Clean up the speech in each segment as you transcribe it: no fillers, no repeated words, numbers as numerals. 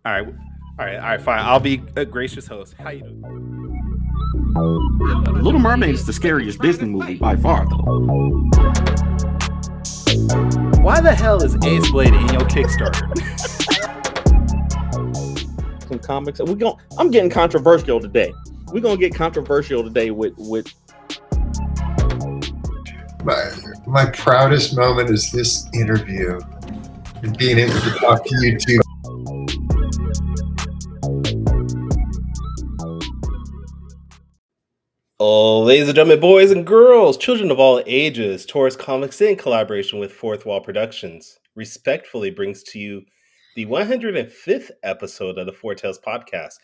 All right, fine. I'll be a gracious host. How you doing? Little Mermaid is the scariest Disney movie by far, though. Why the hell is Ace Blade in your Kickstarter? Some comics. I'm getting controversial today. We're gonna get controversial today with my proudest moment is this interview and being able to talk to you two. Oh, ladies and gentlemen, boys and girls, children of all ages, Taurus Comics in collaboration with Fourth Wall Productions respectfully brings to you the 105th episode of the Four Tales podcast.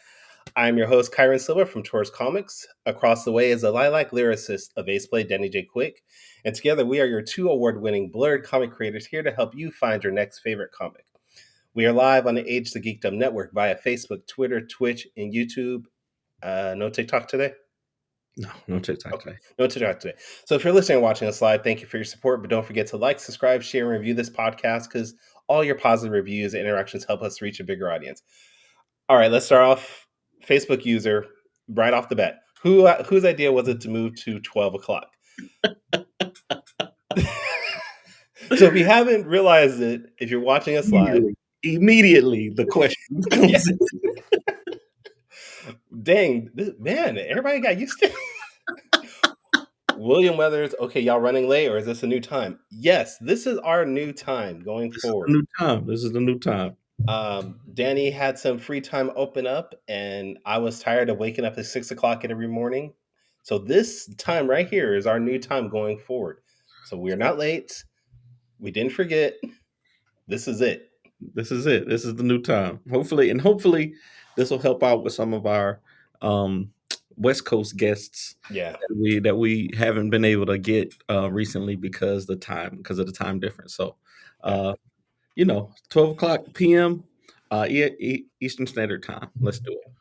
I'm your host, Kyron Silva from Taurus Comics. Across the way is the lilac lyricist of Ace Blade, Danny J. Quick. And together we are your two award-winning blurred comic creators here to help you find your next favorite comic. We are live on the Age to Geekdom network via Facebook, Twitter, Twitch, and YouTube. No TikTok today? No TikTok today. No TikTok today. So if you're listening and watching us live, thank you for your support. But don't forget to like, subscribe, share, and review this podcast because all your positive reviews and interactions help us reach a bigger audience. All right, let's start off. Facebook user, right off the bat. Whose idea was it to move to 12 o'clock? So if you haven't realized it, if you're watching us live, immediately the question comes in. Dang, man, everybody got used to it. William Weathers, okay, y'all running late, or is this a new time? Yes, this is our new time going forward. This is the new time. Danny had some free time open up, and I was tired of waking up at 6 o'clock every morning. So this time right here is our new time going forward. So we are not late. We didn't forget. This is it. This is it. This is the new time. Hopefully this will help out with some of our West Coast guests. Yeah, that we haven't been able to get recently because of the time difference. So, 12 o'clock p.m. Eastern Standard Time. Let's do it.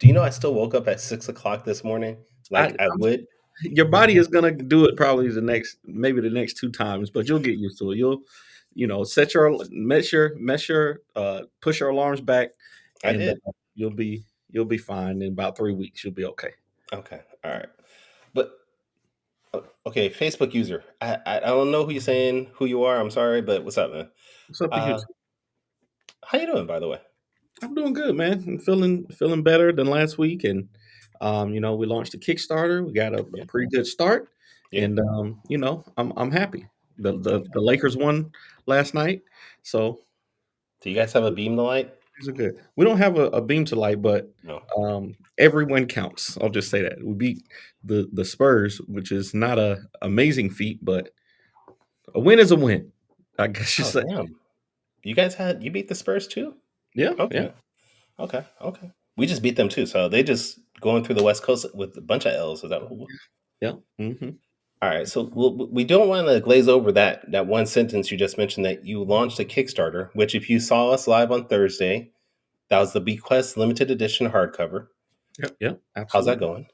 Do you know I still woke up at 6 o'clock this morning? I would. Your body is gonna do it probably the next 2 times, but you'll get used to it. You'll set your measure, push your alarms back, and I did. You'll be fine in about 3 weeks. You'll be okay. Okay, all right, but okay, Facebook user. I don't know who you're saying who you are. I'm sorry, but what's up, man? What's up, you? How you doing, by the way? I'm doing good, man. I'm feeling better than last week, and we launched a Kickstarter. We got a pretty good start, and I'm happy. The Lakers won last night, so do you guys have a beam to light? These are good. We don't have a beam to light, but No. Every win counts. I'll just say that we beat the Spurs, which is not a amazing feat, but a win is a win. I guess you say. Damn. You beat the Spurs too? Yeah. Okay. Yeah. Okay. We just beat them too, so they just going through the West Coast with a bunch of L's. Is that? Yeah. Mm-hmm. All right. So we don't want to glaze over that one sentence you just mentioned that you launched a Kickstarter. Which, if you saw us live on Thursday, that was the Bequest limited edition hardcover. Yep. Absolutely. How's that going?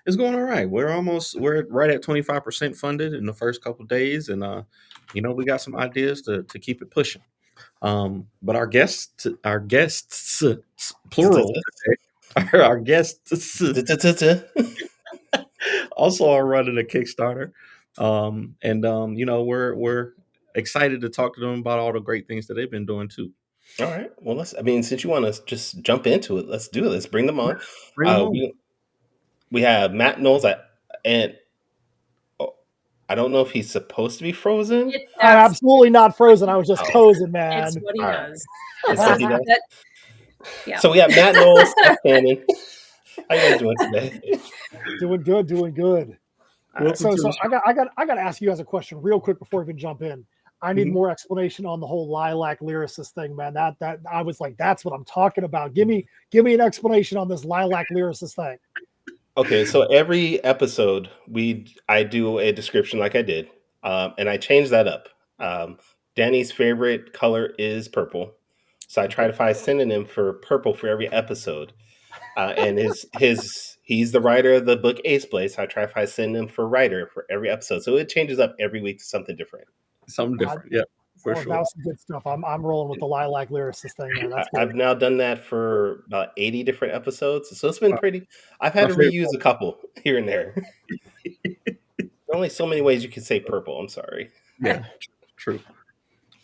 It's going all right. We're right at 25% funded in the first couple of days, and we got some ideas to keep it pushing. But our guests plural, our guests also are running a Kickstarter, we're excited to talk to them about all the great things that they've been doing too. All right. Well, since you want to just jump into it, let's do it. Let's bring them on. We have Matt Knowles, and I don't know if he's supposed to be frozen. I'm absolutely not frozen. I was just posing, man. It's what he does. It's what he does. Yeah. So we have Matt Knowles, Steph. How you guys doing today? Doing good. So I got to ask you guys a question real quick before we can jump in. I need more explanation on the whole lilac lyricist thing, man. That I was like, that's what I'm talking about. Give me an explanation on this lilac lyricist thing. Okay, so every episode I do a description like I did, and I change that up. Danny's favorite color is purple, so I try to find a synonym for purple for every episode. And he's the writer of the book Ace Blade, so I try to find a synonym for writer for every episode. So it changes up every week to something different. Yeah. for That sure. was some good stuff. I'm rolling with the lilac lyricist thing there. That's I've good. now done that for about 80 different episodes, so it's been pretty. I've had My to favorite reuse a couple here and there. There are only so many ways you can say purple. I'm sorry. Yeah, true.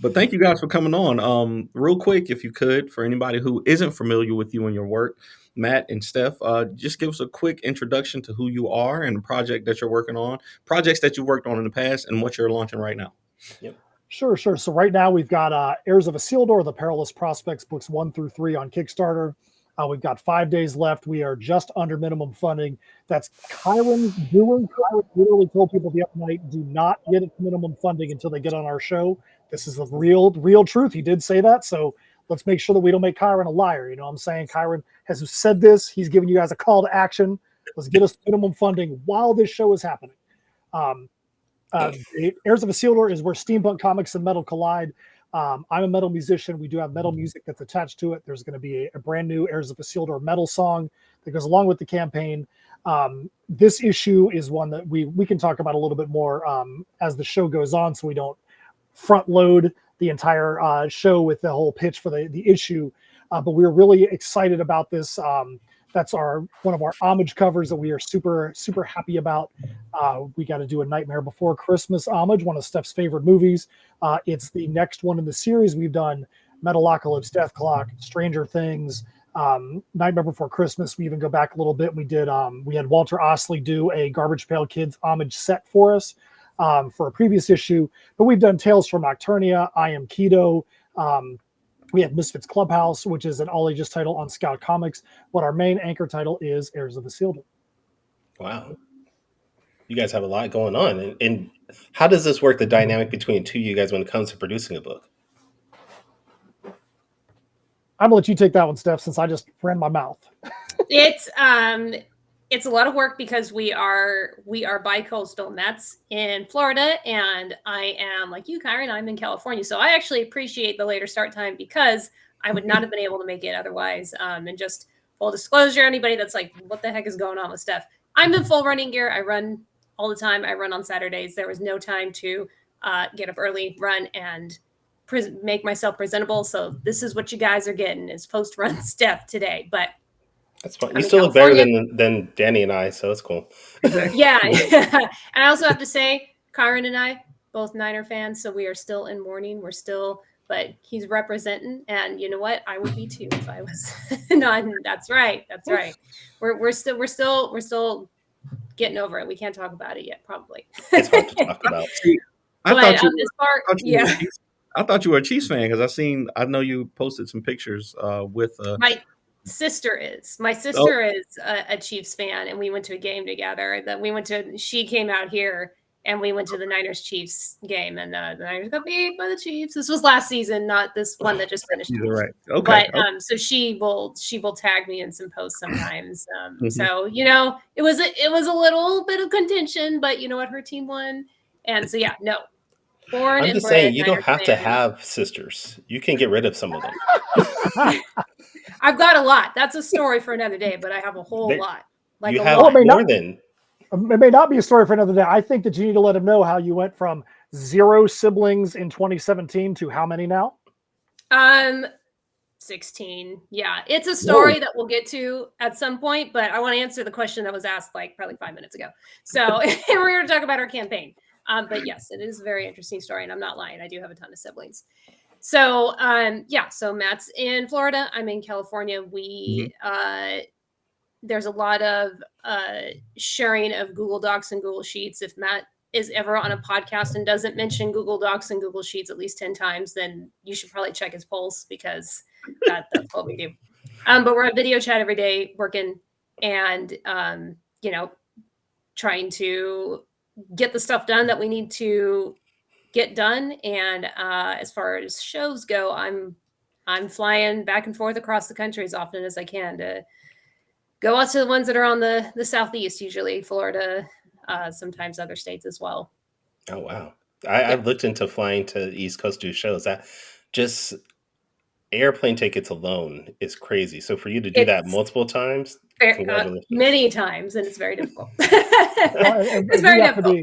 But thank you guys for coming on. Real quick, if you could, for anybody who isn't familiar with you and your work, Matt and Steph, just give us a quick introduction to who you are and the project that you're working on, projects that you worked on in the past, and what you're launching right now. Yep. Sure. So right now we've got Heirs of Isildur, the Perilous Prospects, books 1 through 3 on Kickstarter. We've got 5 days left. We are just under minimum funding. That's Kyron doing. Kyron literally told people the other night, do not get it to minimum funding until they get on our show. This is the real truth. He did say that. So let's make sure that we don't make Kyron a liar. You know what I'm saying? Kyron has said this. He's giving you guys a call to action. Let's get us minimum funding while this show is happening. Heirs of Isildur is where steampunk comics and metal collide. I'm a metal musician. We do have metal music that's attached to it. There's going to be a brand new Heirs of Isildur metal song that goes along with the campaign. This issue is one that we can talk about a little bit more as the show goes on, so we don't front load the entire show with the whole pitch for the issue. But we're really excited about this. That's one of our homage covers that we are super happy about. We got to do a Nightmare Before Christmas homage, one of Steph's favorite movies. It's the next one in the series. We've done Metalocalypse, Death Clock, Stranger Things, Nightmare Before Christmas. We even go back a little bit. We had Walter Osley do a Garbage Pail Kids homage set for us for a previous issue. But we've done Tales from Nocturnia, I Am Keto. We have Misfits Clubhouse, which is an all-ages title on Scout Comics. But our main anchor title is Heirs of Isildur. Wow. You guys have a lot going on. And how does this work, the dynamic between two of you guys when it comes to producing a book? I'm going to let you take that one, Steph, since I just ran my mouth. It's a lot of work because we are bi-coastal. Matt's in Florida, and I am, like you, Kyron, I'm in California. So I actually appreciate the later start time because I would not have been able to make it otherwise. And just full disclosure, anybody that's like, what the heck is going on with Steph? I'm in full running gear. I run all the time. I run on Saturdays. There was no time to get up early, run, and make myself presentable. So this is what you guys are getting is post-run Steph today. But that's fine. You still look better than Danny and I, so it's cool. Yeah. And I also have to say, Kyron and I, both Niner fans, so we are still in mourning. But he's representing, and you know what? I would be too if I was not. That's right. We're still getting over it. We can't talk about it yet, probably. It's hard to talk about. I thought you were a Chiefs fan because I know you posted some pictures with my sister is a Chiefs fan, and we went to a game together. She came out here, and we went to the Niners Chiefs game, and the Niners got beat by the Chiefs. This was last season, not this one that just finished. You're right. Okay. But so she will tag me in some posts sometimes. So it was a little bit of contention, but you know what, her team won, and so yeah, no. I'm just saying, you don't have to have sisters. You can get rid of some of them. I've got a lot. That's a story for another day, but I have a whole lot. Like you have more than. It may not be a story for another day. I think that you need to let him know how you went from 0 siblings in 2017 to how many now? 16. Yeah, it's a story that we'll get to at some point, but I want to answer the question that was asked probably 5 minutes ago. So we're going to talk about our campaign. But yes, it is a very interesting story, and I'm not lying. I do have a ton of siblings. So, so Matt's in Florida. I'm in California. There's a lot of sharing of Google Docs and Google Sheets. If Matt is ever on a podcast and doesn't mention Google Docs and Google Sheets at least 10 times, then you should probably check his pulse because that's what we do. But we're on video chat every day working and, trying to get the stuff done that we need to get done. And as far as shows go, I'm flying back and forth across the country as often as I can to go out to the ones that are on the Southeast, usually Florida, sometimes other states as well. Oh, wow. I've looked into flying to the East Coast to do shows. That just airplane tickets alone is crazy. So for you to do that multiple times, many times, and it's very difficult. It's very difficult.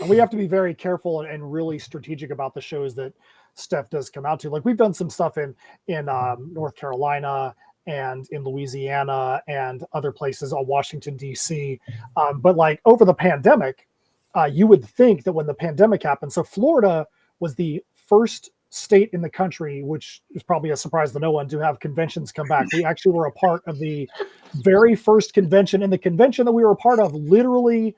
We have to be very careful and really strategic about the shows that Steph does come out to. Like we've done some stuff in North Carolina and in Louisiana and other places, Washington, D.C. But like over the pandemic, you would think that when the pandemic happened, so Florida was the first state in the country, which is probably a surprise to no one, to have conventions come back. We actually were a part of the very first convention, and the convention that we were a part of literally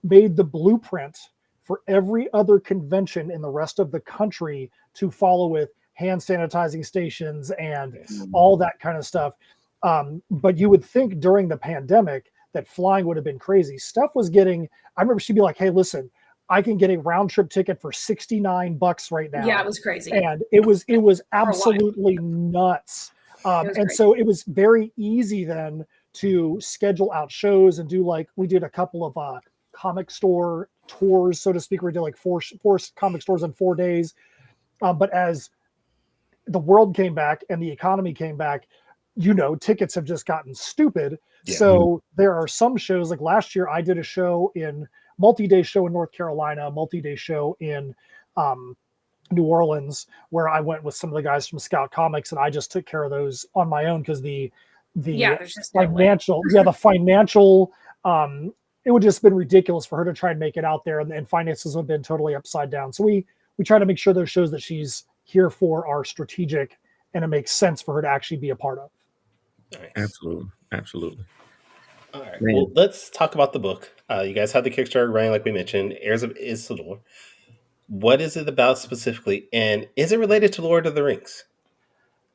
made the blueprint for every other convention in the rest of the country to follow, with hand sanitizing stations and all that kind of stuff. But you would think during the pandemic that flying would have been crazy. Steph was getting, I remember she'd be like, hey, listen, I can get a round trip ticket for $69 right now. Yeah, it was crazy. And it was absolutely nuts. And so it was very easy then to schedule out shows and do, like, we did a couple of comic store tours, so to speak. We did like four comic stores in 4 days. But as the world came back and the economy came back, tickets have just gotten stupid. Yeah. So there are some shows, like last year I did a show multi-day show in North Carolina, multi-day show in New Orleans, where I went with some of the guys from Scout Comics, and I just took care of those on my own because the financial, it would just been ridiculous for her to try and make it out there, and finances would have been totally upside down. So we try to make sure those shows that she's here for are strategic and it makes sense for her to actually be a part of. Nice. Absolutely. All right. Man. Well, let's talk about the book. You guys have the Kickstarter running, like we mentioned, Heirs of Isildur. What is it about specifically, and is it related to Lord of the Rings?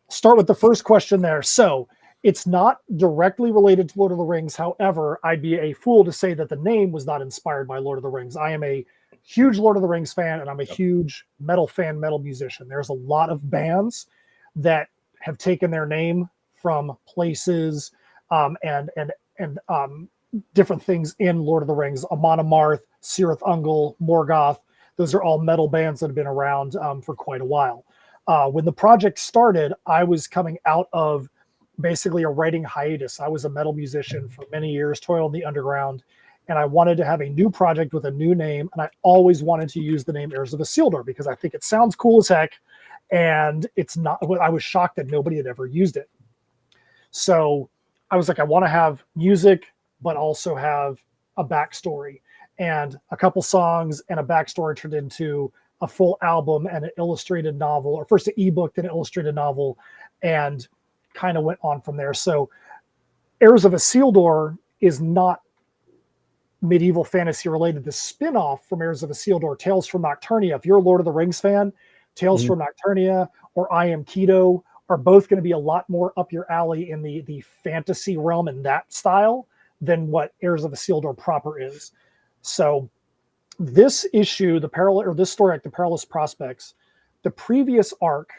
Start with the first question there. So it's not directly related to Lord of the Rings. However, I'd be a fool to say that the name was not inspired by Lord of the Rings. I am a huge Lord of the Rings fan, and I'm a huge metal fan, metal musician. There's a lot of bands that have taken their name from places and different things in Lord of the Rings. Amon Amarth, Cirith Ungol, Morgoth. Those are all metal bands that have been around for quite a while. When the project started, I was coming out of basically a writing hiatus. I was a metal musician for many years, toiled in the underground, and I wanted to have a new project with a new name, and I always wanted to use the name Heirs of Isildur because I think it sounds cool as heck, and it's not. I was shocked that nobody had ever used it. So I was like, I want to have music, but also have a backstory, and a couple songs and a backstory turned into a full album and an illustrated novel, or first an ebook, then an illustrated novel, and kind of went on from there. So Heirs of Isildur is not medieval fantasy related. The spin-off from Heirs of Isildur, Tales from Nocturnia, if you're a Lord of the Rings fan, Tales from Nocturnia or I Am Keto are both going to be a lot more up your alley in the fantasy realm in that style than what Heirs of Isildur proper is. So this issue, this story arc, The Perilous Prospects, the previous arc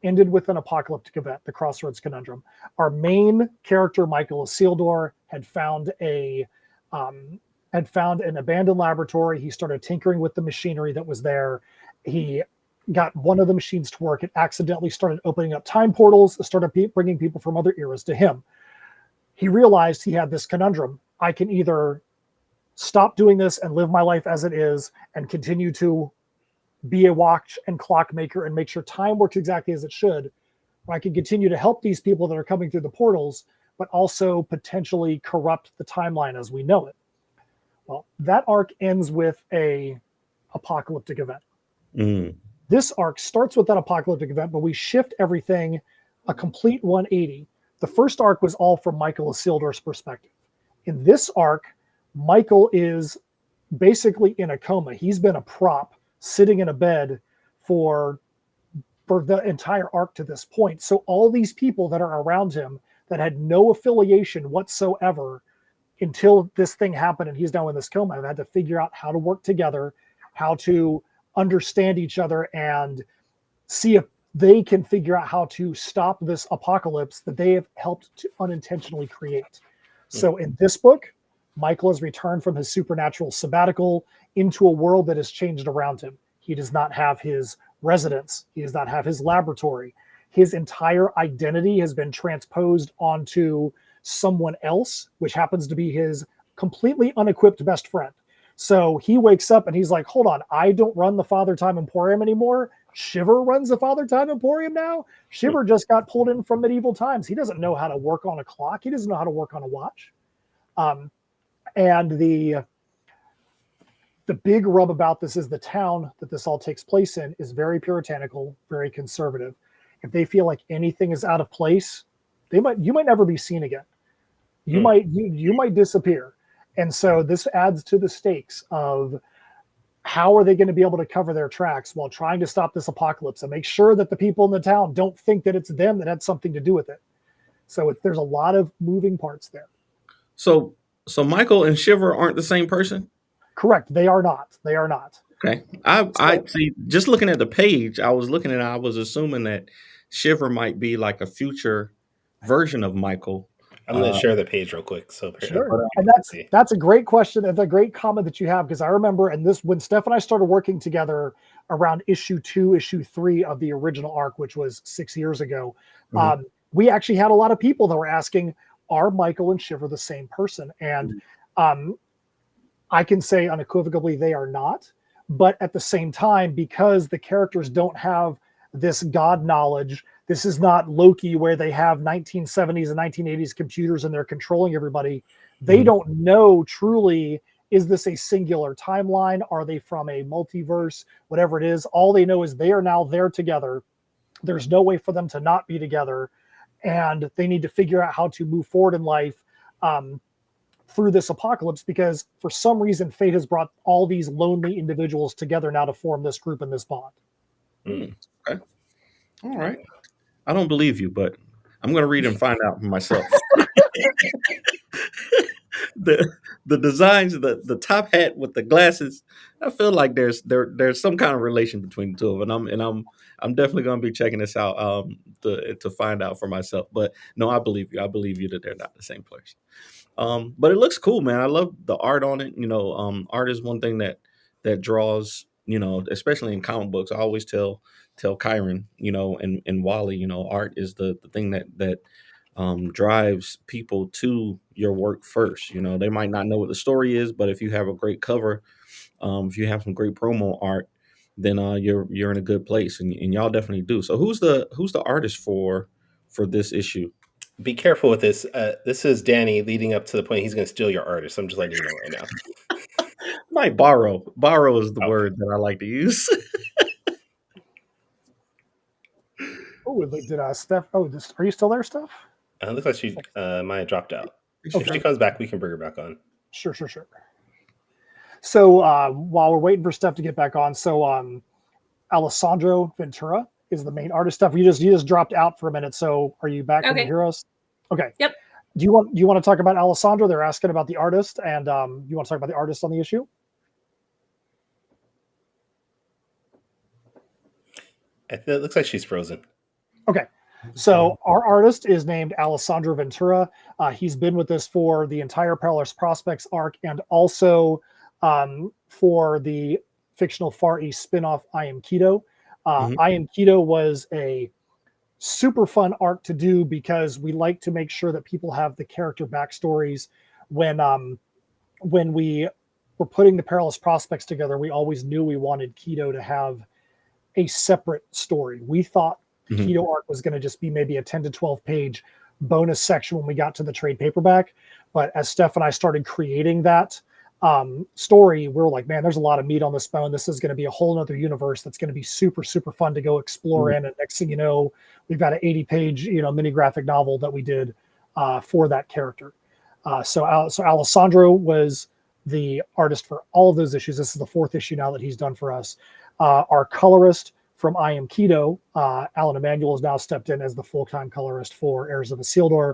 ended with an apocalyptic event, the Crossroads Conundrum. Our main character, Michael Isildur, had found an abandoned laboratory. He started tinkering with the machinery that was there. He got one of the machines to work. It accidentally started opening up time portals. It started bringing people from other eras to him. He realized he had this conundrum. I can either stop doing this and live my life as it is and continue to be a watch and clock maker and make sure time works exactly as it should, or I can continue to help these people that are coming through the portals, but also potentially corrupt the timeline as we know it. Well, that arc ends with a apocalyptic event. This arc starts with that apocalyptic event, but we shift everything a complete 180. The first arc was all from Michael Isildur's perspective. In this arc, Michael is basically in a coma. He's been a prop sitting in a bed for the entire arc to this point. So all these people that are around him that had no affiliation whatsoever until this thing happened and he's now in this coma have had to figure out how to work together, how to understand each other, and see if they can figure out how to stop this apocalypse that they have helped to unintentionally create. So in this book, Michael has returned from his supernatural sabbatical into a world that has changed around him. He does not have his residence. He does not have his laboratory. His entire identity has been transposed onto someone else, which happens to be his completely unequipped best friend. So he wakes up and he's like, hold on, I don't run the Father Time Emporium anymore. Shiver runs the Father Time Emporium now. Shiver just got pulled in from medieval times. He doesn't know how to work on a clock. He doesn't know how to work on a watch. And the big rub about this is the town that this all takes place in is very puritanical, very conservative. If they feel like anything is out of place, you might never be seen again. You might disappear. And so this adds to the stakes of how are they going to be able to cover their tracks while trying to stop this apocalypse and make sure that the people in the town don't think that it's them that had something to do with it. So there's a lot of moving parts there. So Michael and Shiver aren't the same person? Correct. They are not. They are not. Okay. I see. Just looking at the page, I was assuming that Shiver might be like a future version of Michael. I'm going to share the page real quick. So sure. And that's a great question. That's a great comment that you have, because I remember, when Steph and I started working together around issue 2, issue 3 of the original arc, which was 6 years ago, we actually had a lot of people that were asking, are Michael and Shiver the same person? And I can say unequivocally they are not. But at the same time, because the characters don't have this God knowledge, this is not Loki where they have 1970s and 1980s computers and they're controlling everybody. They don't know truly, is this a singular timeline? Are they from a multiverse? Whatever it is, all they know is they are now there together. There's no way for them to not be together. And they need to figure out how to move forward in life through this apocalypse, because for some reason, fate has brought all these lonely individuals together now to form this group and this bond. Okay. All right. I don't believe you, but I'm going to read and find out for myself. The designs, the top hat with the glasses, I feel like there's some kind of relation between the two of them, and I'm definitely going to be checking this out to find out for myself. But no, I believe you. I believe you that they're not the same person. But it looks cool, man. I love the art on it. Art is one thing that draws, especially in comic books. I always tell Kyron, and Wally, art is the thing that drives people to your work first. They might not know what the story is, but if you have a great cover, if you have some great promo art, then you're in a good place, and y'all definitely do. So who's the artist for this issue? Be careful with this. This is Danny leading up to the point he's going to steal your artist. I'm just letting you know right now. Might borrow. Borrow is the word that I like to use. Oh, did Steph? Oh, are you still there, Steph? It looks like she might have dropped out. Okay. If she comes back, we can bring her back on. Sure. So while we're waiting for Steph to get back on, Alessandro Ventura is the main artist. Steph, you just dropped out for a minute. So are you back? Okay. Can you hear us? Okay. Yep. Do you want to talk about Alessandro? They're asking about the artist, and you want to talk about the artist on the issue? It looks like she's frozen. Okay. So our artist is named Alessandro Ventura. He's been with us for the entire Perilous Prospects arc, and also for the fictional Far East spinoff, I Am Keto. I Am Keto was a super fun arc to do because we like to make sure that people have the character backstories. When we were putting the Perilous Prospects together, we always knew we wanted Keto to have a separate story. We thought the Keto arc was going to just be maybe a 10 to 12 page bonus section when we got to the trade paperback. But as Steph and I started creating that story, we were like, man, there's a lot of meat on this bone. This is going to be a whole nother universe that's going to be super, super fun to go explore in. And next thing you know, we've got an 80 page, mini graphic novel that we did for that character. So Alessandro was the artist for all of those issues. This is the 4th issue now that he's done for us. Our colorist from I Am Keto, Alan Emanuel, has now stepped in as the full-time colorist for Heirs of Isildur.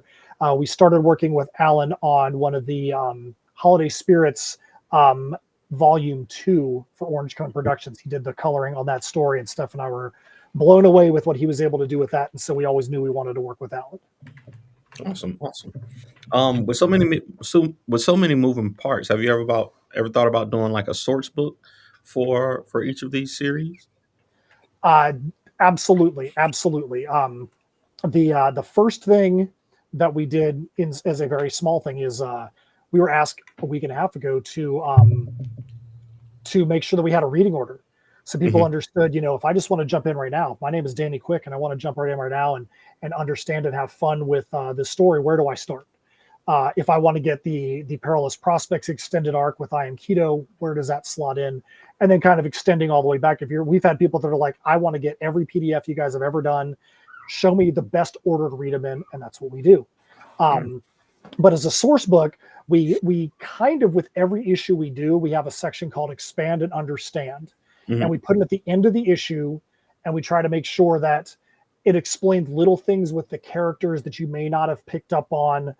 We started working with Alan on one of the Holiday Spirits Volume 2 for Orange Cone Productions. He did the coloring on that story, and Steph and I were blown away with what he was able to do with that. And so we always knew we wanted to work with Alan. Awesome. With so many moving parts, have you ever thought about doing like a source book for each of these series? Absolutely. The first thing that we did as a very small thing is we were asked a week and a half ago to make sure that we had a reading order. So people understood, if I just want to jump in right now, my name is Danny Quick, and I want to jump right in right now and understand and have fun with this story. Where do I start? If I want to get the Perilous Prospects extended arc with I Am Keto, where does that slot in? And then kind of extending all the way back. We've had people that are like, I want to get every PDF you guys have ever done. Show me the best order to read them in, and that's what we do. But as a source book, we kind of, with every issue we do, we have a section called Expand and Understand. And we put it at the end of the issue, and we try to make sure that it explains little things with the characters that you may not have picked up on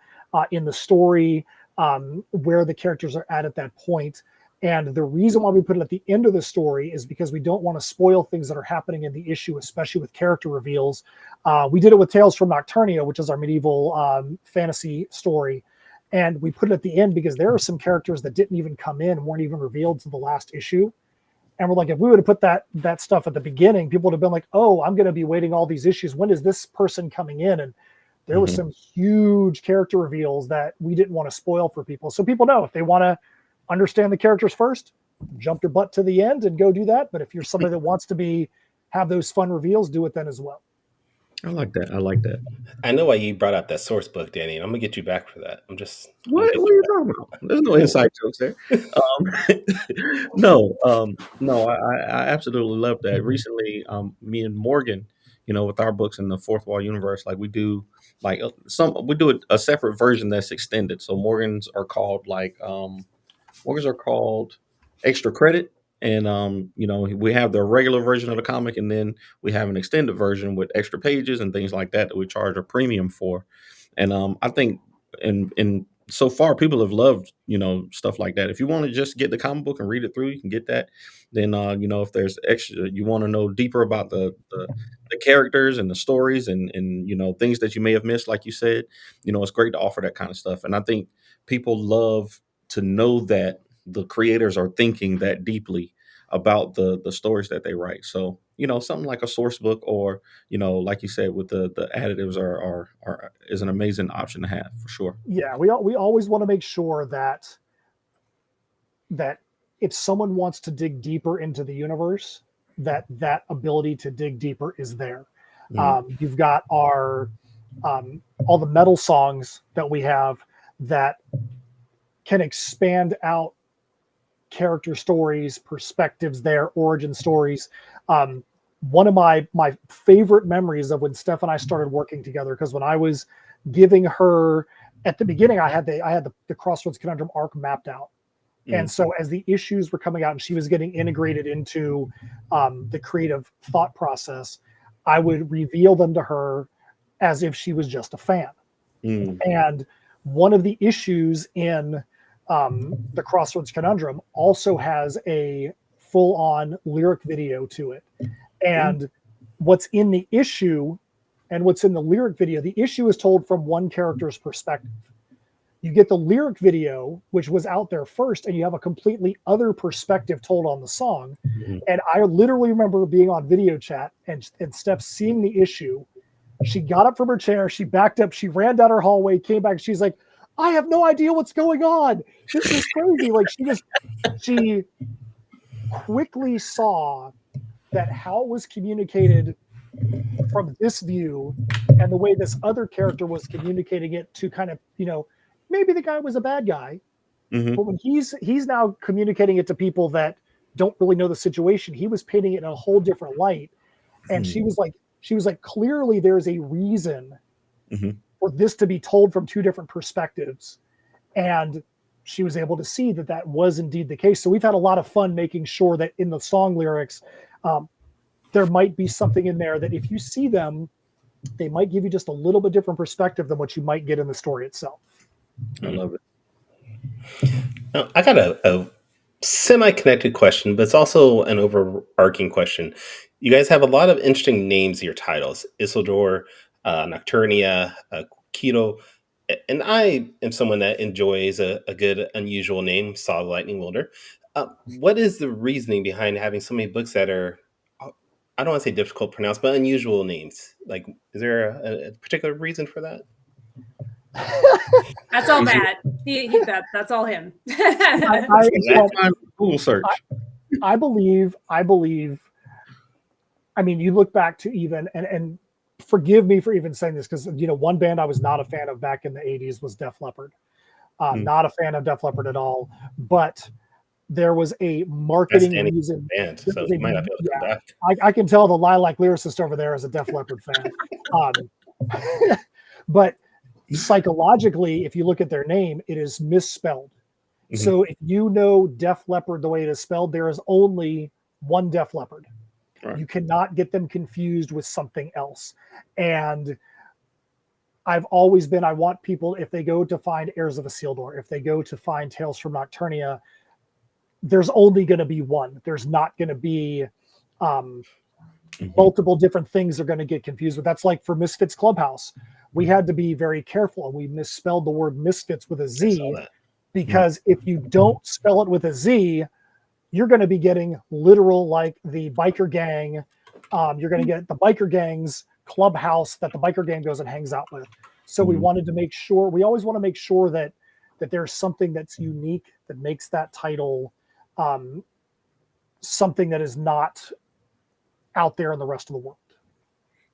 in the story, where the characters are at that point. And the reason why we put it at the end of the story is because we don't want to spoil things that are happening in the issue, especially with character reveals. We did it with Tales from Nocturnia, which is our medieval fantasy story. And we put it at the end because there are some characters that didn't even come in, weren't even revealed to the last issue. And we're like, if we would have put that stuff at the beginning, people would have been like, oh, I'm going to be waiting all these issues. When is this person coming in? And there were some huge character reveals that we didn't want to spoil for people. So people know if they want to understand the characters first, jump your butt to the end and go do that. But if you're somebody that wants to have those fun reveals, do it then as well. I like that. I know why you brought up that source book, Danny, and I'm gonna get you back for that. What are you talking about? There's no inside jokes there. No, I absolutely love that. Recently, me and Morgan, with our books in the Fourth Wall universe, like we do a separate version that's extended. So Morgan's are called extra credit. And we have the regular version of the comic, and then we have an extended version with extra pages and things like that we charge a premium for. And I think in so far people have loved stuff like that. If you want to just get the comic book and read it through, you can get that. Then if there's extra, you want to know deeper about the characters and the stories and things that you may have missed, like you said, it's great to offer that kind of stuff. And I think people love to know that the creators are thinking that deeply about the stories that they write. So, something like a source book or, like you said, with the additives is an amazing option to have for sure. Yeah. We always want to make sure that if someone wants to dig deeper into the universe, that ability to dig deeper is there. You've got our, all the metal songs that we have that can expand out character stories, perspectives there, origin stories. One of my favorite memories of when Steph and I started working together, because when I was giving her at the beginning, I had the Crossroads Conundrum arc mapped out. And so as the issues were coming out and she was getting integrated into the creative thought process, I would reveal them to her as if she was just a fan. And one of the issues in the Crossroads Conundrum also has a full-on lyric video to it. And what's in the issue and what's in the lyric video, the issue is told from one character's perspective. You get the lyric video, which was out there first, and you have a completely other perspective told on the song. And I literally remember being on video chat and Steph seeing the issue. She got up from her chair, she backed up, she ran down her hallway, came back, she's like, I have no idea what's going on. This is crazy. Like she quickly saw that how it was communicated from this view and the way this other character was communicating it to kind of, maybe the guy was a bad guy, but when he's now communicating it to people that don't really know the situation, he was painting it in a whole different light. And she was like, clearly there's a reason for this to be told from two different perspectives. And she was able to see that was indeed the case. So we've had a lot of fun making sure that in the song lyrics, there might be something in there that if you see them, they might give you just a little bit different perspective than what you might get in the story itself. I love it. Now, I got a semi-connected question, but it's also an overarching question. You guys have a lot of interesting names in your titles: Isildur, Nocturnia, Keto, and I am someone that enjoys a good, unusual name, Saw the Lightning Wielder. What is the reasoning behind having so many books that are, I don't want to say difficult to pronounce, but unusual names? Like, is there a particular reason for that? That's all Matt. That's all him. Google search. I believe. I mean, you look back to even and forgive me for even saying this, because one band I was not a fan of back in the '80s was Def Leppard. Not a fan of Def Leppard at all, but there was a marketing reason. Band, so you might not be able to come back. I can tell the Lilac lyricist over there is a Def Leppard fan. But psychologically, if you look at their name, it is misspelled. Mm-hmm. So if you know Def Leppard the way it is spelled, there is only one Def Leppard. Right. You cannot get them confused with something else. And I've always been, I want people, if they go to find Heirs of Isildur, if they go to find Tales from Nocturnia, there's only going to be one. There's not going to be multiple different things they're going to get confused with. That's like for Misfits Clubhouse. We had to be very careful, and we misspelled the word Misfits with a Z, because if you don't spell it with a Z, you're going to be getting literal, like the biker gang. You're going to get the biker gang's clubhouse that the biker gang goes and hangs out with. So we wanted to make sure, we always want to make sure that there's something that's unique that makes that title something that is not out there in the rest of the world.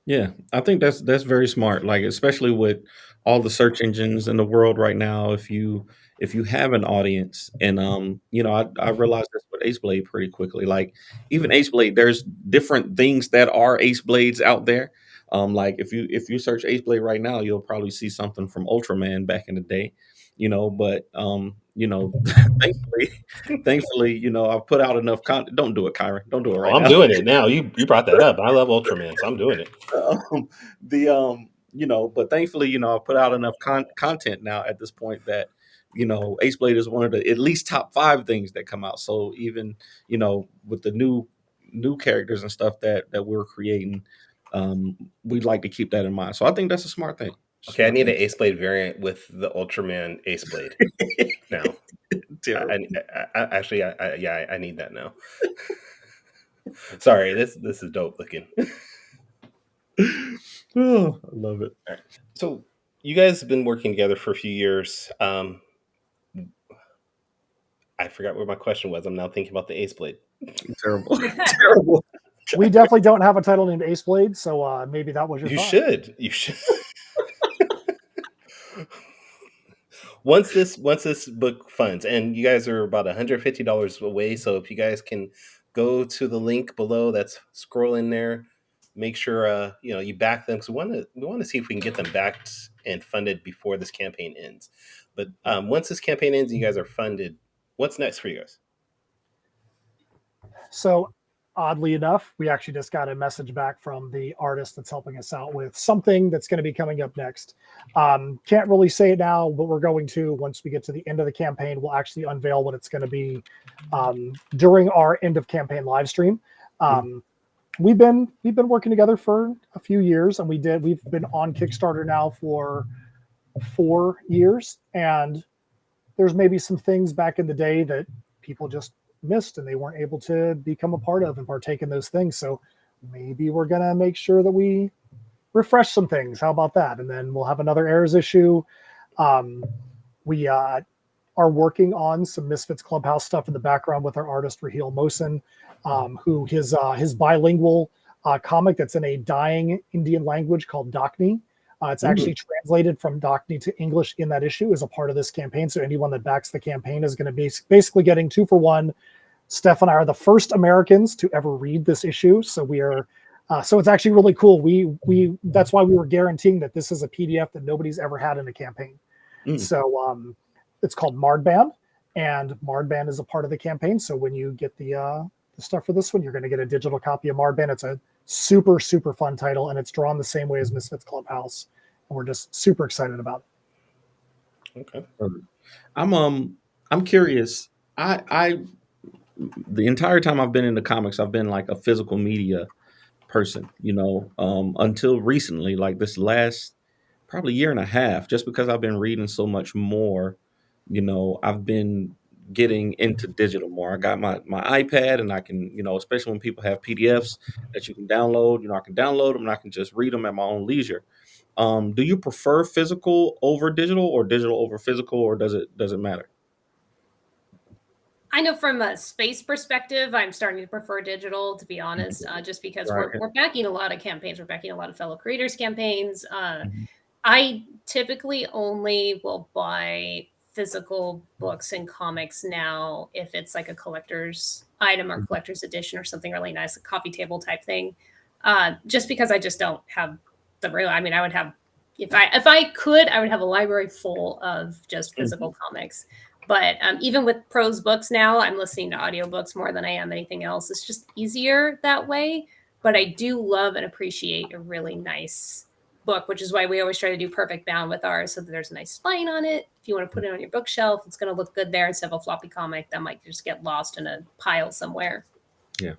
Yeah, I think that's very smart. Like, especially with all the search engines in the world right now, if you have an audience, and I realized this with Ace Blade pretty quickly. Like, even Ace Blade, there's different things that are Ace Blades out there. Like if you search Ace Blade right now, you'll probably see something from Ultraman back in the day. But thankfully, I've put out enough content. Don't do it, Kyron. Don't do it right now. I'm doing it now. You brought that up. I love Ultraman, so I'm doing it. But thankfully, I've put out enough content now at this point that, Ace Blade is one of the at least top 5 things that come out. So even, with the new characters and stuff that we're creating, we'd like to keep that in mind. So I think that's a smart thing. Okay, I need an Ace Blade variant with the Ultraman Ace Blade now. I need that now. Sorry, this is dope looking. Oh, I love it. All right. So you guys have been working together for a few years. I forgot where my question was. I'm now thinking about the Ace Blade. Terrible. Terrible. We definitely don't have a title named Ace Blade, so maybe that was your thought. You should. Once this book funds, and you guys are about $150 away, so if you guys can go to the link below that's scrolling there, make sure you back them, because we want to see if we can get them backed and funded before this campaign ends. But once this campaign ends and you guys are funded, what's next for you guys? So oddly enough, we actually just got a message back from the artist that's helping us out with something that's going to be coming up next. Can't really say it now, but we're going to, once we get to the end of the campaign, we'll actually unveil what it's going to be during our end of campaign live stream. We've been working together for a few years, and we've been on Kickstarter now for 4 years, and there's maybe some things back in the day that people just missed and they weren't able to become a part of and partake in those things. So maybe we're gonna make sure that we refresh some things. How about that? And then we'll have another Heirs issue. We are working on some Misfits Clubhouse stuff in the background with our artist Raheel Mohsen, who his bilingual comic that's in a dying Indian language called Dakni. It's actually translated from Dakni to English in that issue as a part of this campaign. So anyone that backs the campaign is going to be basically getting 2 for 1. Steph and I are the first Americans to ever read this issue. So we are, so it's actually really cool. We that's why we were guaranteeing that this is a PDF that nobody's ever had in a campaign. So it's called Mardband, and Mardband is a part of the campaign. So when you get the stuff for this one, you're going to get a digital copy of Mardband. It's a super, super fun title, and it's drawn the same way as Misfits Clubhouse. And we're just super excited about it. Okay. I'm curious. The entire time I've been in the comics, I've been like a physical media person, until recently, like this last probably year and a half, just because I've been reading so much more, I've been getting into digital more. I got my iPad, and I can, especially when people have PDFs that you can download, I can download them and I can just read them at my own leisure. Do you prefer physical over digital, or digital over physical, or does it matter? I know from a space perspective, I'm starting to prefer digital, to be honest, just because we're backing a lot of campaigns. We're backing a lot of fellow creators campaigns. I typically only will buy physical books and comics now if it's like a collector's item or collector's edition or something really nice, a coffee table type thing. Just because I just don't have the real. I mean, I would have, if I could, I would have a library full of just physical comics. But even with prose books now, I'm listening to audiobooks more than I am anything else. It's just easier that way. But I do love and appreciate a really nice book, which is why we always try to do perfect bound with ours, so that there's a nice spine on it. If you want to put it on your bookshelf, it's going to look good there instead of a floppy comic that might just get lost in a pile somewhere. Yeah.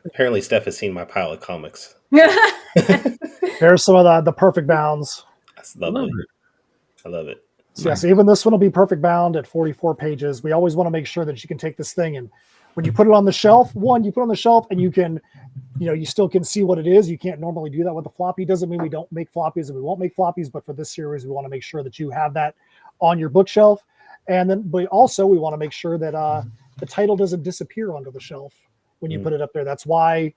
Apparently, Steph has seen my pile of comics. There's some of the perfect bounds. That's lovely. I love it. So, so even this one will be perfect bound at 44 pages. We always want to make sure that you can take this thing and when you put it on the shelf, you put it on the shelf and you can, you still can see what it is. You can't normally do that with a floppy. Doesn't mean we don't make floppies and we won't make floppies, but for this series, we want to make sure that you have that on your bookshelf. And then, but also we want to make sure that the title doesn't disappear onto the shelf when you put it up there. That's why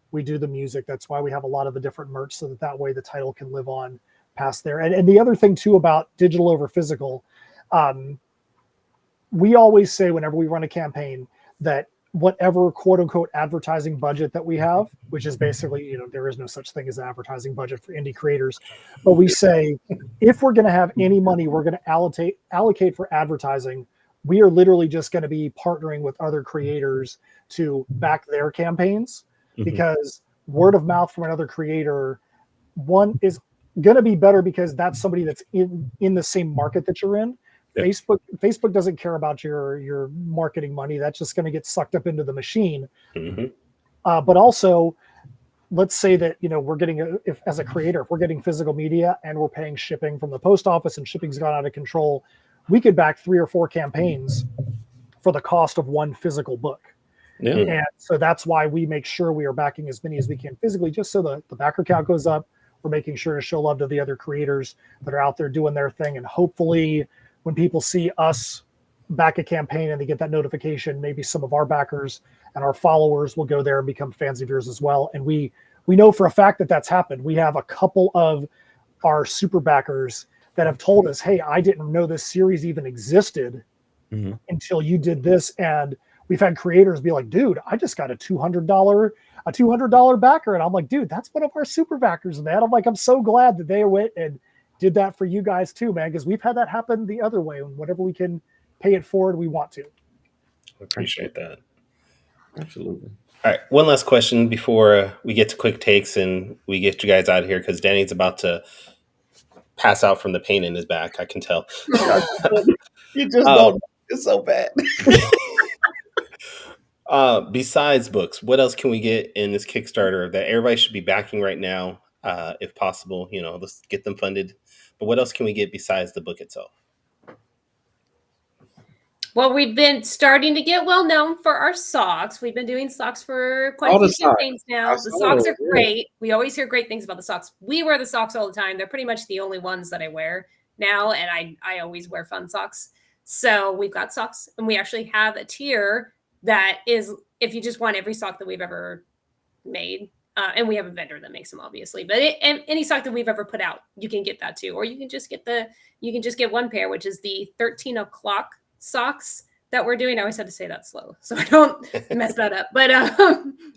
we do the music. That's why we have a lot of the different merch, so that way the title can live on past there. And the other thing too about digital over physical, we always say whenever we run a campaign that whatever quote unquote advertising budget that we have, which is basically, there is no such thing as an advertising budget for indie creators, but we say if we're going to have any money we're going to allocate for advertising, we are literally just going to be partnering with other creators to back their campaigns, because word of mouth from another creator, one, is going to be better because that's somebody that's in the same market that you're in. Yep. Facebook doesn't care about your marketing money. That's just going to get sucked up into the machine. But also, let's say that we're getting as a creator, if we're getting physical media and we're paying shipping from the post office and shipping's gone out of control, we could back 3 or 4 campaigns for the cost of one physical book. Yeah. And so that's why we make sure we are backing as many as we can physically, just so the backer count goes up. We're making sure to show love to the other creators that are out there doing their thing. And hopefully when people see us back a campaign and they get that notification, maybe some of our backers and our followers will go there and become fans of yours as well. And we know for a fact that that's happened. We have a couple of our super backers that have told us, hey, I didn't know this series even existed until you did this. And we've had creators be like, dude, I just got a $200 backer. And I'm like, dude, that's one of our super backers, man. I'm like, I'm so glad that they went and did that for you guys too, man, because we've had that happen the other way. And whatever we can pay it forward, we want to. I appreciate that. Absolutely. All right. One last question before we get to quick takes and we get you guys out of here, because Danny's about to pass out from the pain in his back. I can tell. You just don't. It's so bad. Besides books, what else can we get in this Kickstarter that everybody should be backing right now, if possible? Let's get them funded. But what else can we get besides the book itself? Well, we've been starting to get well known for our socks. We've been doing socks for quite a few campaigns now. The socks are great. We always hear great things about the socks. We wear the socks all the time. They're pretty much the only ones that I wear now, and I always wear fun socks. So we've got socks, and we actually have a tier that is, if you just want every sock that we've ever made, and we have a vendor that makes them, obviously, but any sock that we've ever put out, you can get that too, or you can just get one pair, which is the 13 o'clock socks that we're doing. I always have to say that slow so I don't mess that up. But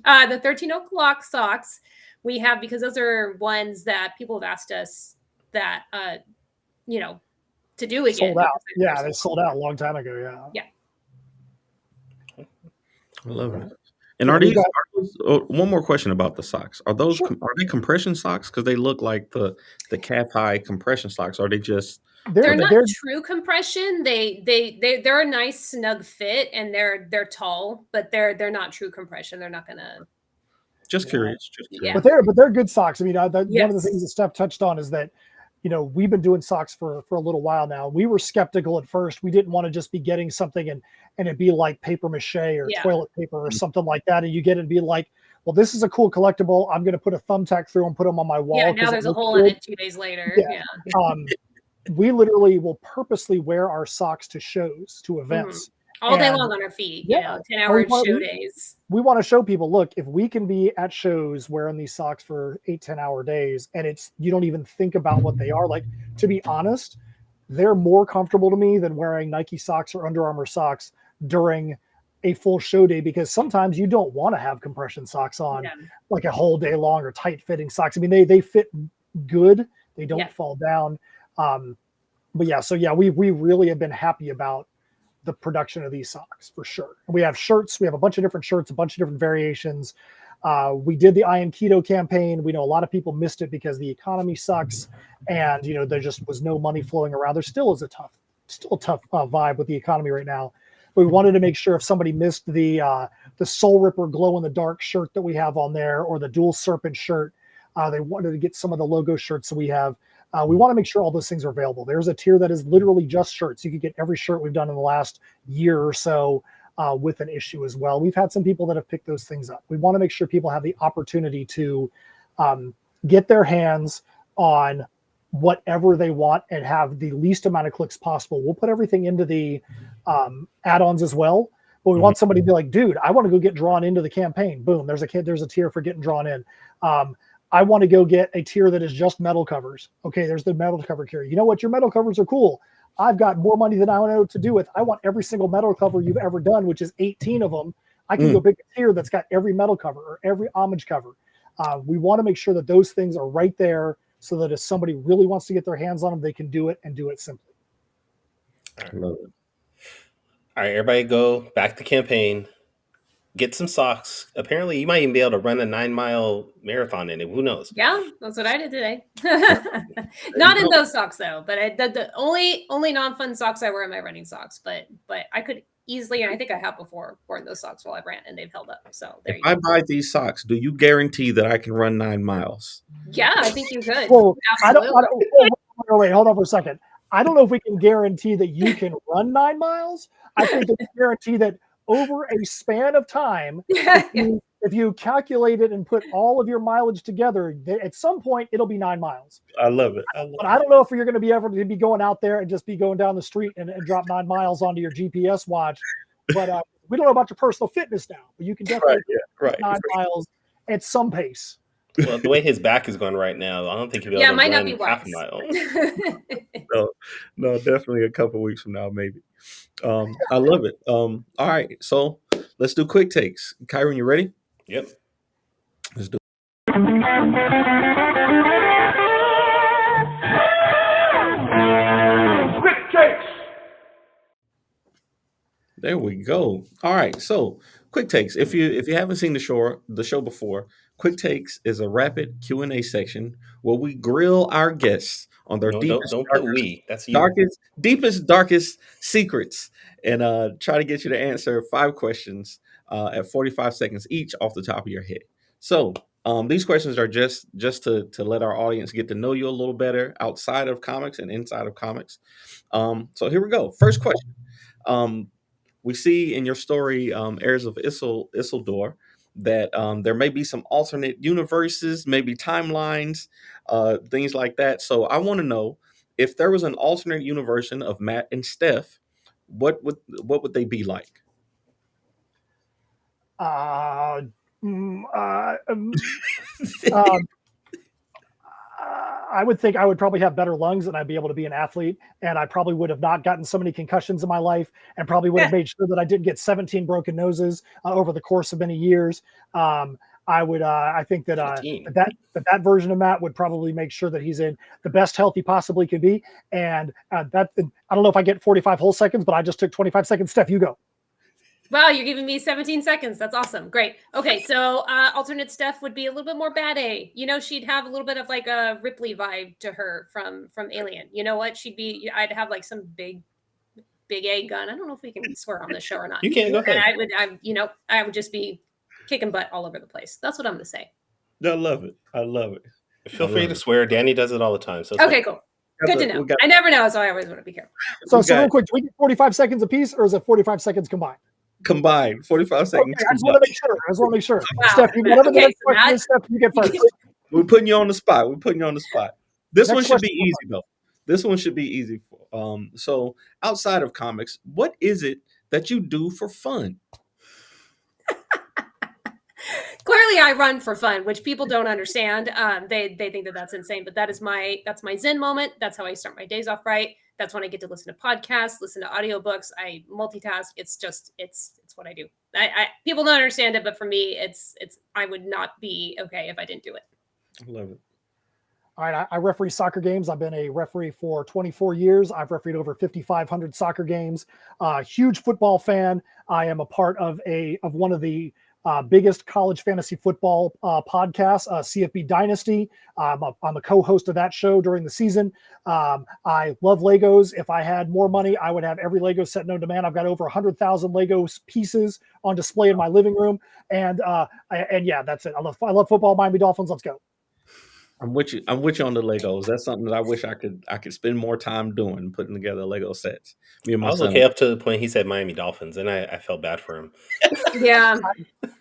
the 13 o'clock socks we have, because those are ones that people have asked us that to do again. Sold out. Yeah, they sold out a long time ago. Yeah. I love it. And are those, one more question about the socks. Are they compression socks? Because they look like the calf high compression socks. Are they just? They're not true compression. They're a nice snug fit, and they're tall, but they're not true compression. They're not gonna. Just curious. Yeah. But they're good socks. I mean, one of the things that Steph touched on is that we've been doing socks for a little while now. We were skeptical at first. We didn't want to just be getting something and it'd be like paper mache or toilet paper or something like that. And you get it and be like, well, this is a cool collectible. I'm going to put a thumbtack through and put them on my wall. Yeah, now there's a hole in it 2 days later. Yeah. We literally will purposely wear our socks to shows, to events. all day long on our feet. Yeah. 10-hour show days. We want to show people, look, if we can be at shows wearing these socks for 8-10 hour days, and you don't even think about what they are. Like, to be honest, they're more comfortable to me than wearing Nike socks or Under Armour socks during a full show day, because sometimes you don't want to have compression socks on like a whole day long, or tight fitting socks. I mean, they fit good. They don't fall down. But we really have been happy about the production of these socks for sure. We have shirts. We have a bunch of different shirts, a bunch of different variations. We did the I Am Keto campaign. We know a lot of people missed it because the economy sucks, and there just was no money flowing around. There still is a tough vibe with the economy right now. But we wanted to make sure if somebody missed the Soul Ripper glow in the dark shirt that we have on there, or the Dual Serpent shirt, they wanted to get some of the logo shirts that we have. We want to make sure all those things are available. There's a tier that is literally just shirts. You can get every shirt we've done in the last year or so with an issue as well. We've had some people that have picked those things up. We want to make sure people have the opportunity to get their hands on whatever they want and have the least amount of clicks possible. We'll put everything into the add-ons as well. But we want somebody to be like, dude, I want to go get drawn into the campaign. Boom, there's a tier for getting drawn in. I want to go get a tier that is just metal covers. Okay, there's the metal cover tier. You know what? Your metal covers are cool. I've got more money than I know what to do with. I want every single metal cover you've ever done, which is 18 of them. I can go pick a tier that's got every metal cover or every homage cover. We want to make sure that those things are right there, so that if somebody really wants to get their hands on them, they can do it, and do it simply. I love it. All right, everybody go back to campaign. Get some socks. Apparently, you might even be able to run a 9-mile marathon in it. Who knows? Yeah, that's what I did today. Not in those socks though, but the only non-fun socks I wear are my running socks. But I could easily, and I think I have before, worn those socks while I've ran, and they've held up. So there you go. If I buy these socks, do you guarantee that I can run 9 miles? Yeah, I think you could. Well, wait, hold on for a second. I don't know if we can guarantee that you can run 9 miles. I think that we guarantee that over a span of time, if you calculate it and put all of your mileage together, at some point it'll be 9 miles. I love it. But I don't know if you're going to be able to be going out there and just be going down the street and drop 9 miles onto your GPS watch. But we don't know about your personal fitness now. But you can definitely 9 miles at some pace. Well, the way his back is going right now, I don't think he'll be able to run half a mile. No, definitely a couple weeks from now, maybe. I love it. All right, so let's do quick takes. Kyron, you ready? Yep. Let's do quick takes. There we go. All right, so quick takes. If you haven't seen the show before, Quick Takes is a rapid Q&A section where we grill our guests on their deepest, darkest secrets, and try to get you to answer 5 questions at 45 seconds each off the top of your head. So these questions are just to let our audience get to know you a little better outside of comics and inside of comics. So here we go. First question. We see in your story, Heirs of Isildur, that there may be some alternate universes, maybe timelines, things like that. So I want to know, if there was an alternate universe of Matt and Steph, what would they be like? I would think I would probably have better lungs, and I'd be able to be an athlete, and I probably would have not gotten so many concussions in my life, and probably would have made sure that I didn't get 17 broken noses over the course of many years. I think that that version of Matt would probably make sure that he's in the best health he possibly could be. And I don't know if I get 45 whole seconds, but I just took 25 seconds. Steph, you go. Wow, you're giving me 17 seconds. That's awesome. Great. Okay, so alternate Steph would be a little bit more bad A. She'd have a little bit of like a Ripley vibe to her from Alien. You know what? I'd have like some big A gun. I don't know if we can swear on this show or not. You can, go ahead. And I would just be kicking butt all over the place. That's what I'm going to say. I love it. Feel free to swear. Danny does it all the time. So okay, cool. Good to know. I never know, so I always want to be careful. So real quick, do we get 45 seconds apiece, or is it 45 seconds combined? Combined, 45 seconds. Okay, I just want to make sure. Wow. Steph, whatever the next question is, Steph, you get first. We're putting you on the spot. This one should be easy, though. This one should be easy. So outside of comics, what is it that you do for fun? Clearly, I run for fun, which people don't understand. They think that that's insane, but that's my Zen moment. That's how I start my days off right. That's when I get to listen to podcasts, listen to audiobooks. I multitask. It's what I do. People don't understand it, but for me, it's I would not be okay if I didn't do it. I love it. All right, I referee soccer games. I've been a referee for 24 years. I've refereed over 5,500 soccer games. Huge football fan. I am a part of one of the biggest college fantasy football podcasts, CFB Dynasty. I'm a co-host of that show during the season. I love Legos. If I had more money, I would have every Lego set known to man. I've got over 100,000 Lego pieces on display in my living room. And yeah, that's it. I love football. Miami Dolphins. Let's go. I'm with you on the Legos. That's something that I wish I could spend more time doing, putting together Lego sets. Me and my I was son. okay up to the point he said Miami Dolphins, and I felt bad for him. Yeah,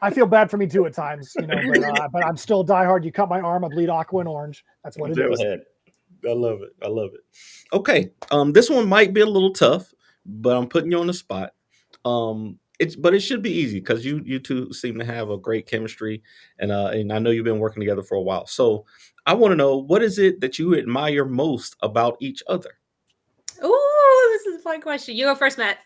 I feel bad for me too at times, but I'm still diehard. You cut my arm, I bleed aqua and orange. That's what it is. I love it. Okay, this one might be a little tough, but I'm putting you on the spot. But it should be easy because you two seem to have a great chemistry, and I know you've been working together for a while. So I want to know, what is it that you admire most about each other? Ooh, this is a fun question. You go first, Matt.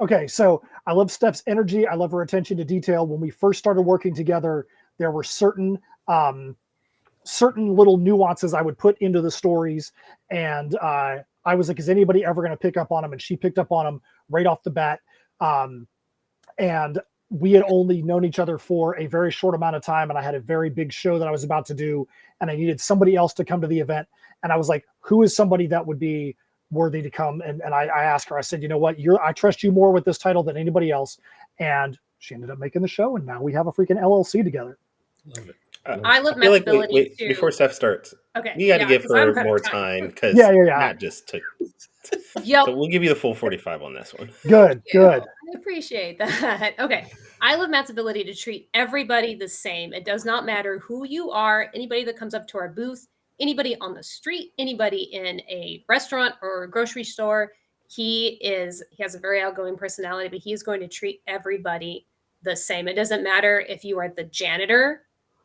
Okay, so I love Steph's energy. I love her attention to detail. When we first started working together, there were certain little nuances I would put into the stories, and I was like, is anybody ever going to pick up on them? And she picked up on them right off the bat. And we had only known each other for a very short amount of time, and I had a very big show that I was about to do, and I needed somebody else to come to the event. And I was like, who is somebody that would be worthy to come? And I asked her, I said, you know what, I trust you more with this title than anybody else. And she ended up making the show, and now we have a freaking LLC together. Love it. I love Matt's ability wait, to... Before Steph starts, okay, you got to give her more time because Matt just took. Yep. So we'll give you the full 45 on this one. Good. I appreciate that. Okay. I love Matt's ability to treat everybody the same. It does not matter who you are. Anybody that comes up to our booth, anybody on the street, anybody in a restaurant or a grocery store, he has a very outgoing personality, but he is going to treat everybody the same. It doesn't matter if you are the janitor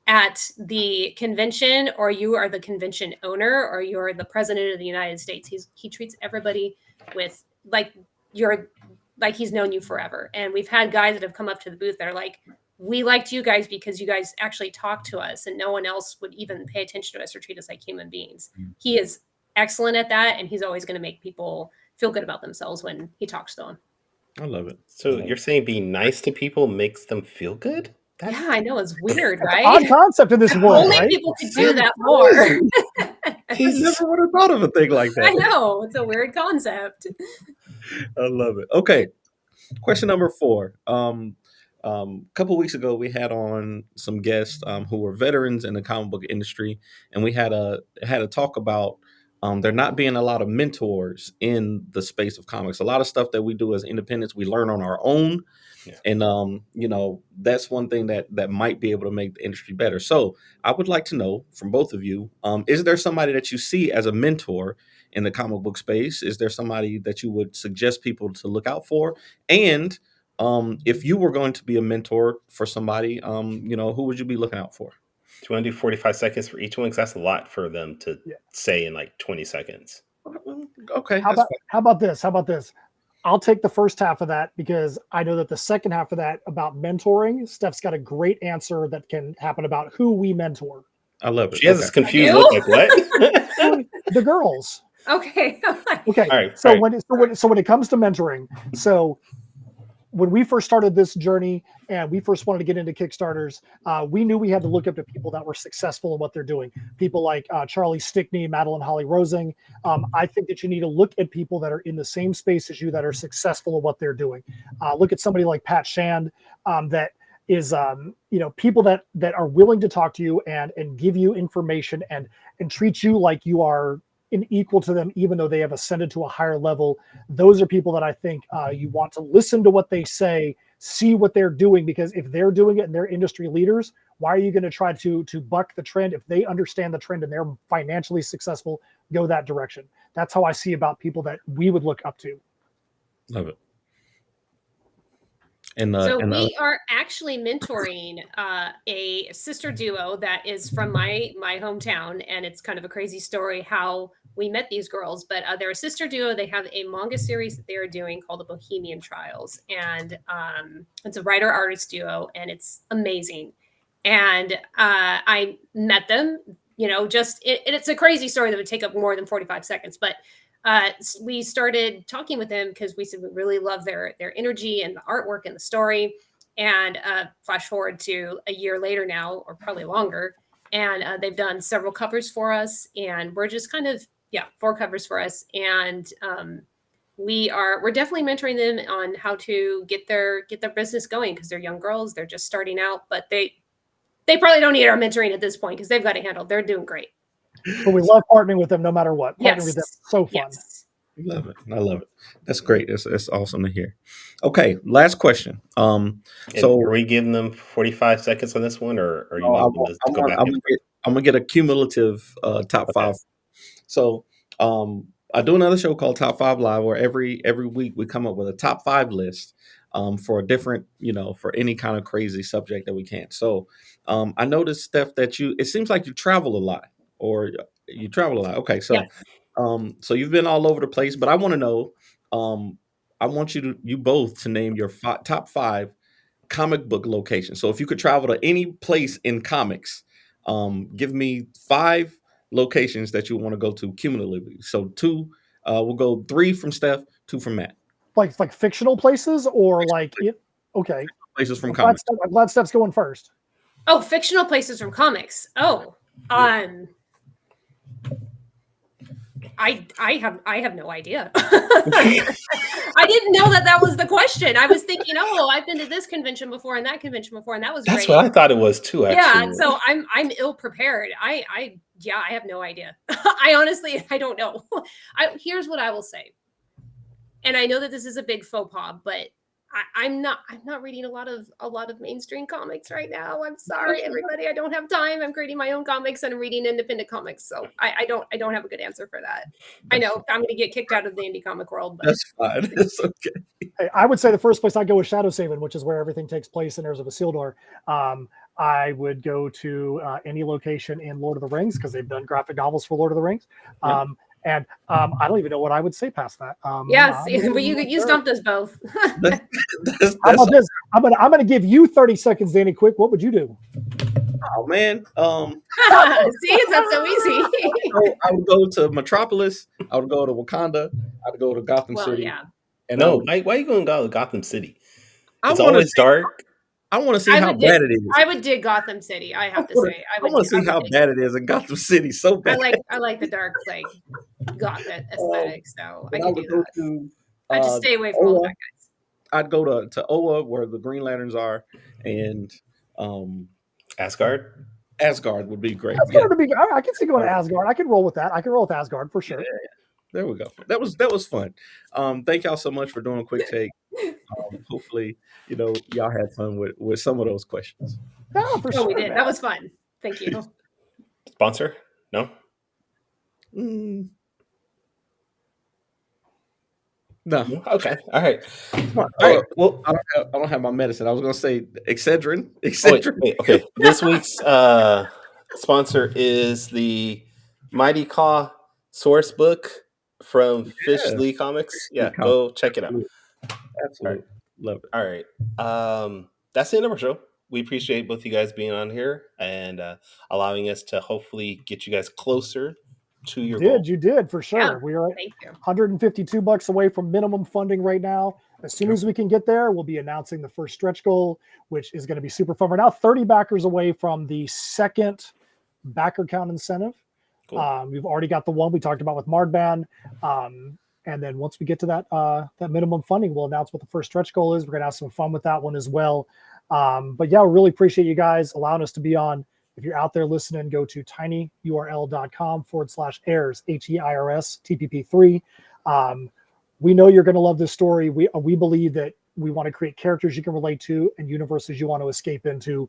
at the convention, or you are the convention owner, or you're the president of the United States. He treats everybody with like he's known you forever. And we've had guys that have come up to the booth that are like, we liked you guys because you guys actually talked to us, and no one else would even pay attention to us or treat us like human beings. He is excellent at that, and he's always going to make people feel good about themselves when he talks to them. I love it. So you're saying being nice to people makes them feel good? Yeah, I know, it's weird, right? Odd concept in this world, Only right? people could do that more. I never would have thought of a thing like that. I know, it's a weird concept. I love it. Okay, question number 4. A couple weeks ago, we had on some guests who were veterans in the comic book industry, and we had a talk about there not being a lot of mentors in the space of comics. A lot of stuff that we do as independents, we learn on our own. Yeah. And, that's one thing that might be able to make the industry better. So I would like to know from both of you, is there somebody that you see as a mentor in the comic book space? Is there somebody that you would suggest people to look out for? And if you were going to be a mentor for somebody, who would you be looking out for? Do you want to do 45 seconds for each one? Because that's a lot for them to say in like 20 seconds. Okay. How about this? I'll take the first half of that because I know that the second half of that about mentoring, Steph's got a great answer that can happen about who we mentor. I love it. She has this confused look like, what? The girls. Okay. Okay. All right. So when it comes to mentoring, so when we first started this journey and we first wanted to get into Kickstarters, we knew we had to look up to people that were successful in what they're doing. People like Charlie Stickney, Madeline Holly Rosing. I think that you need to look at people that are in the same space as you that are successful in what they're doing. Look at somebody like Pat Shand that is, people that are willing to talk to you and give you information and treat you like you are equal to them, even though they have ascended to a higher level. Those are people that I think you want to listen to what they say, see what they're doing, because if they're doing it and they're industry leaders, why are you going to try to buck the trend? If they understand the trend and they're financially successful, go that direction. that's how I see about people that we would look up to. Love it. And we are actually mentoring a sister duo that is from my hometown, and it's kind of a crazy story how we met these girls. But they're a sister duo. They have a manga series that they are doing called The Bohemian Trials, and it's a writer-artist duo, and it's amazing. And I met them, it's a crazy story that would take up more than 45 seconds, but we started talking with them because we said we really love their energy and the artwork and the story. And flash forward to a year later now, or probably longer, and they've done several covers for us, and we're just kind of 4 covers for us. And we're definitely mentoring them on how to get their business going, because they're young girls, they're just starting out, but they probably don't need our mentoring at this point because they've got it handled. They're doing great. But we love partnering with them no matter what. Partnering with them, so fun. Yes. Love it. I love it. That's great. That's awesome to hear. Okay, last question. So are we giving them 45 seconds on this one, or are you wanting us to go back? I'm gonna get a cumulative top 5. So I do another show called Top 5 Live, where every week we come up with a top 5 list for a different, for any kind of crazy subject that we can. So I noticed, Steph, that it seems like you travel a lot, or you travel a lot. Okay, so so you've been all over the place, but I want to know, I want you both to name your top 5 comic book locations. So if you could travel to any place in comics, give me 5 locations that you want to go to cumulatively. So 2, we'll go 3 from Steph, 2 from Matt. Like fictional places, or okay. Places from comics. I'm glad Steph's going first. Oh, fictional places from comics. Oh, I have no idea. I didn't know that was the question. I was thinking, I've been to this convention before and that convention before, and that was That's great. what I thought it was too. Actually. Yeah, so I'm ill prepared. I have no idea. I honestly don't know. Here's what I will say, and I know that this is a big faux pas, but I'm not reading a lot of mainstream comics right now. I'm sorry, everybody. I don't have time. I'm creating my own comics and I'm reading independent comics. So I don't have a good answer for that. I know I'm going to get kicked out of the indie comic world, but that's fine. It's okay. Hey, I would say the first place I'd go is Shadowhaven, which is where everything takes place in Heirs of Isildur. I would go to any location in Lord of the Rings, because they've done graphic novels for Lord of the Rings. And I don't even know what I would say past that. But you stumped us both. How about this? I'm gonna give you 30 seconds, Danny. Quick, what would you do? Oh man, see, it's not so easy. I would go to Metropolis. I would go to Wakanda. I'd go to Gotham City. Yeah. And why are you going to Gotham City? It's always dark. I want to see how bad it is. I would dig Gotham City. I have to say, I want to see how bad it is in Gotham City. So bad. I like the dark, Gotham aesthetic. So I can do that. I I just stay away from all the bad guys. I'd go to Oa, where the Green Lanterns are, and Asgard. Asgard would be great. I can see going to Asgard. I can roll with that. I can roll with Asgard for sure. Yeah. There we go. That was fun. Thank y'all so much for doing a quick take. Hopefully, y'all had fun with some of those questions. No, for sure. We did. That was fun. Thank you. Sponsor? No. No. Okay. All right. All right. Well, I don't have my medicine. I was going to say Excedrin. Wait. Okay. This week's sponsor is the Mighty Claw source book from Fish Lee Comics. Yeah, go check it out. Absolutely. Right. Love it. All right. That's the end of our show. We appreciate both you guys being on here and allowing us to hopefully get you guys closer to your goal. You did for sure. Yeah, we are $152 away from minimum funding right now. As soon as we can get there, we'll be announcing the first stretch goal, which is going to be super fun. We're now 30 backers away from the second backer count incentive. Cool. We've already got the one we talked about with Mardban. And then once we get to that minimum funding, we'll announce what the first stretch goal is. We're going to have some fun with that one as well. But yeah, we really appreciate you guys allowing us to be on. If you're out there listening, go to tinyurl.com/heirs, HEIRS, TPP3. We know you're going to love this story. We believe that we want to create characters you can relate to and universes you want to escape into.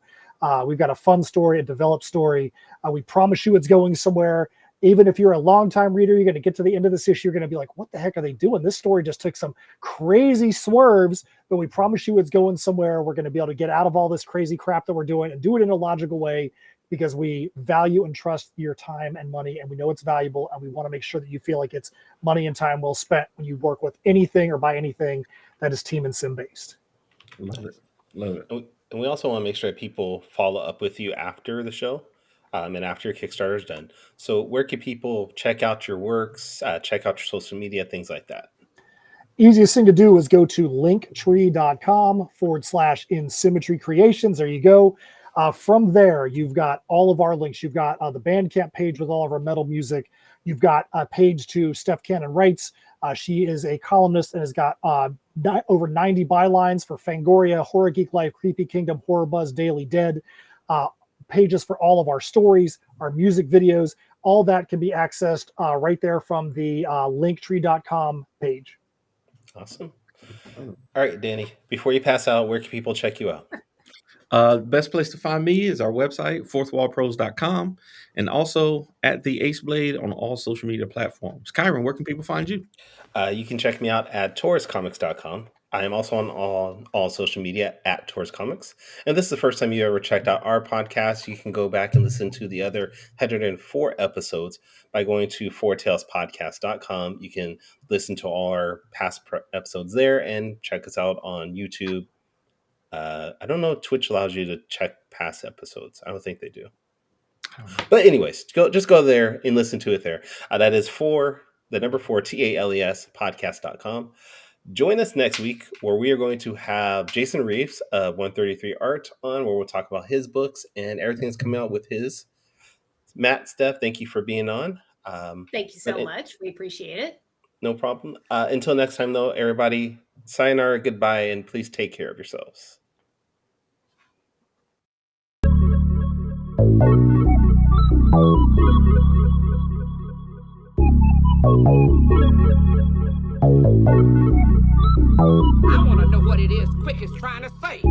We've got a fun story, a developed story. We promise you it's going somewhere. Even if you're a longtime reader, you're going to get to the end of this issue, you're going to be like, what the heck are they doing? This story just took some crazy swerves, but we promise you it's going somewhere. We're going to be able to get out of all this crazy crap that we're doing and do it in a logical way, because we value and trust your time and money, and we know it's valuable, and we want to make sure that you feel like it's money and time well spent when you work with anything or buy anything that is Team and Sim based. Love it. Love it. And we also want to make sure that people follow up with you after the show, and after your Kickstarter is done. So where can people check out your works, check out your social media, things like that? Easiest thing to do is go to linktree.com/Insymmetry Creations. There you go. From there, you've got all of our links. You've got the Bandcamp page with all of our metal music. You've got a page to Steph Cannon Writes. She is a columnist and has got over 90 bylines for Fangoria, Horror Geek Life, Creepy Kingdom, Horror Buzz, Daily Dead. Pages for all of our stories, our music videos. All that can be accessed right there from the linktree.com page. Awesome. All right, Danny, before you pass out, where can people check you out? Best place to find me is our website, fourthwallpros.com, and also at the Ace Blade on all social media platforms. Kyron, where can people find you? You can check me out at tauruscomics.com. I am also on all social media at Taurus Comics. And this is the first time you ever checked out our podcast. You can go back and listen to the other 104 episodes by going to fourtailspodcast.com. You can listen to all our past episodes there and check us out on YouTube. I don't know if Twitch allows you to check past episodes. I don't think they do. But anyways, just go there and listen to it there. That is the number 4, TALES podcast.com. Join us next week where we are going to have Jason Reeves of 133 Art on, where we'll talk about his books and everything that's coming out with his. Matt, Steph, thank you for being on. Thank you so much. We appreciate it. No problem. Until next time, though, everybody, sayonara, goodbye, and please take care of yourselves. I want to know what it is Quick is trying to say.